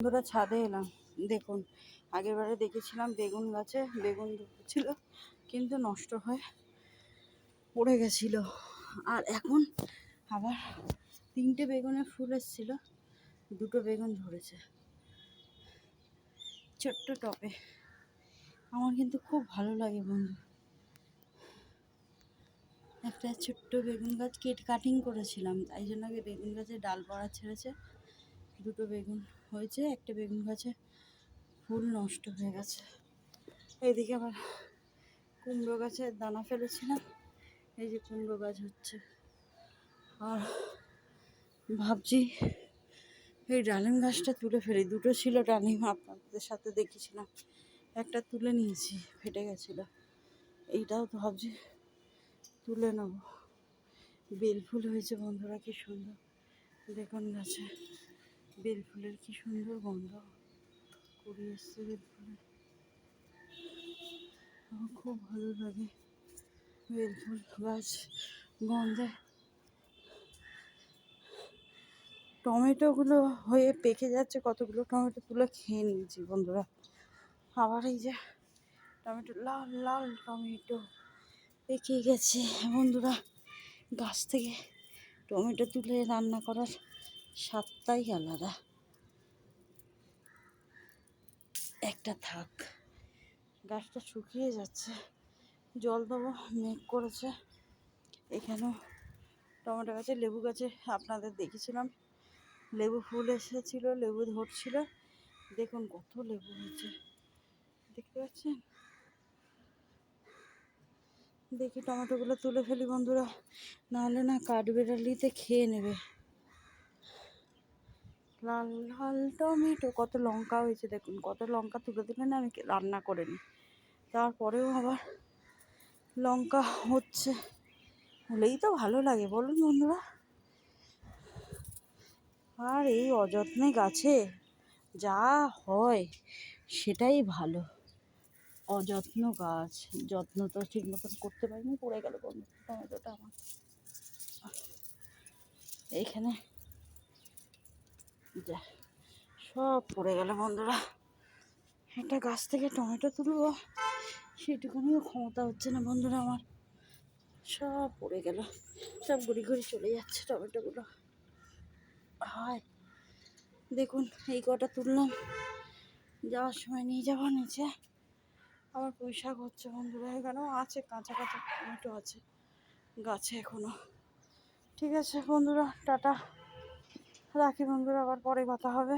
বন্ধুরা ছাদে এলাম। দেখুন, আগের বারে দেখেছিলাম বেগুন গাছে বেগুন ছিল, কিন্তু নষ্ট হয়ে পড়ে গেছিল। আর এখন আবার 3টে বেগুনের ফুল এসেছিল, 2টো বেগুন ধরেছে ছোট্ট টবে। আমার কিন্তু খুব ভালো লাগে বন্ধু। একটা ছোট্ট বেগুন গাছ কাটিং করেছিলাম, তাই জন্য বেগুন গাছের ডাল পড়া ছেড়েছে। 2টো বেগুন হয়েছে, একটা বেগুন গাছে ফুল নষ্ট হয়ে গেছে। এদিকে আবার কুমড়ো গাছের দানা ফেলেছিলাম, এই যে কুমড়ো গাছ হচ্ছে। আর ভাবছি এই ডালিম গাছটা তুলে ফেলি। 2টো ছিল ডালিম, আপনাদের সাথে দেখেছিলাম, একটা তুলে নিয়েছি, ফেটে গেছিলো। এইটাও তো ভাবছি তুলে নেব। বেল ফুল হয়েছে বন্ধুরা, কি সুন্দর দেখুন গাছে বেল ফুলের কি সুন্দর গন্ধ কুড়ি এসছে বেল ফুলের। আমার খুব ভালো লাগে বেল ফুল গাছ গন্ধে। টমেটোগুলো হয়ে পেকে যাচ্ছে, কতগুলো টমেটো তুলে খেয়ে নিয়েছি বন্ধুরা। আবার এই যে টমেটো, লাল লাল টমেটো পেকে গেছে বন্ধুরা। গাছ থেকে টমেটো তুলে রান্না করার স্বাদটাই আলাদা। একটা থাক, গাছটা শুকিয়ে যাচ্ছে, জল দেবো, মেঘ করেছে। এখানেও টমেটো গাছে, লেবু গাছে আপনাদের দেখেছিলাম লেবু ফুল এসেছিল, লেবু ধরছিল। দেখুন কত লেবু হয়েছে, দেখতে পাচ্ছেন। দেখি টমেটোগুলো তুলে ফেলি বন্ধুরা, নাহলে না কাঠবেড়ালিতে খেয়ে নেবে। লাল লাল টমেটো, কত লঙ্কা হয়েছে দেখুন, কত লঙ্কা তুলে দিলে না আমি রান্না করে নিই। তারপরেও আবার লঙ্কা হচ্ছে, হলেই তো ভালো লাগে বলুন বন্ধুরা। আর এই অযত্নে গাছে যা হয় সেটাই ভালো। অযত্ন গাছ, যত্ন তো ঠিক মতন করতে পারিনি, পড়ে গেল বন্ধু টমেটোটা আমার। এইখানে যা সব পড়ে গেল বন্ধুরা। একটা গাছ থেকে টমেটো তুলবো সেটুকুনিও ক্ষমতা হচ্ছে না বন্ধুরা আমার। সব পড়ে গেল, সব ঘুরি ঘুরি চলে যাচ্ছে টমেটোগুলো। হয় দেখুন, এই কটা তুললাম, যাওয়ার সময় নিয়ে যাবো নিচে। আবার পুঁইশাক হচ্ছে বন্ধুরা, এখানেও আছে কাঁচা কাঁচা টমেটো আছে গাছে এখনো। ঠিক আছে বন্ধুরা, টাটা, রাখি বন্ধুরা, আবার পরে কথা হবে।